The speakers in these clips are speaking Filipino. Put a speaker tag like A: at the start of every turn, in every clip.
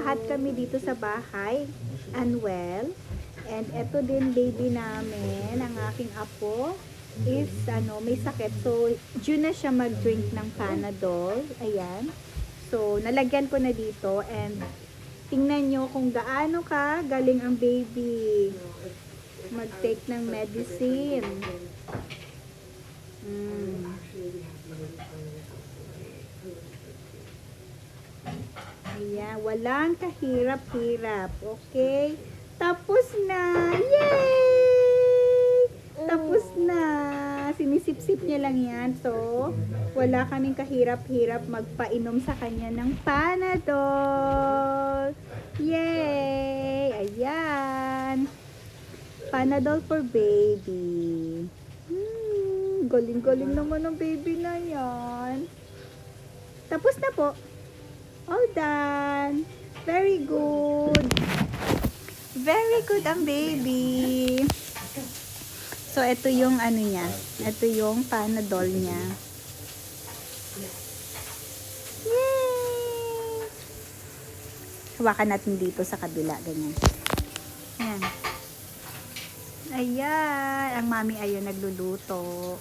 A: lahat kami dito sa bahay unwell. And eto din baby namin, ang aking apo is may sakit. So, due na siya mag-drink ng Panadol. Ayan. So, nalagyan ko na dito and tingnan nyo kung gaano ka galing ang baby mag-take ng medicine. Ayan, walang kahirap-hirap. Okay? Tapos na! Yay! Tapos na! Sinisip-sip niya lang yan. So, wala kaming kahirap-hirap magpainom sa kanya ng Panadol. Yay! Ayan. Panadol for baby. Galing-galing naman ng baby na yan. Tapos na po. All done. Very good. Very good ang baby. So, ito yung niya. Ito yung Panadol niya. Yay! Hawakan natin dito sa kabila. Ganyan. Ayan. Ayan. Ang mami ayun nagluluto.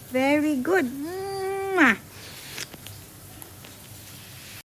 A: Very good.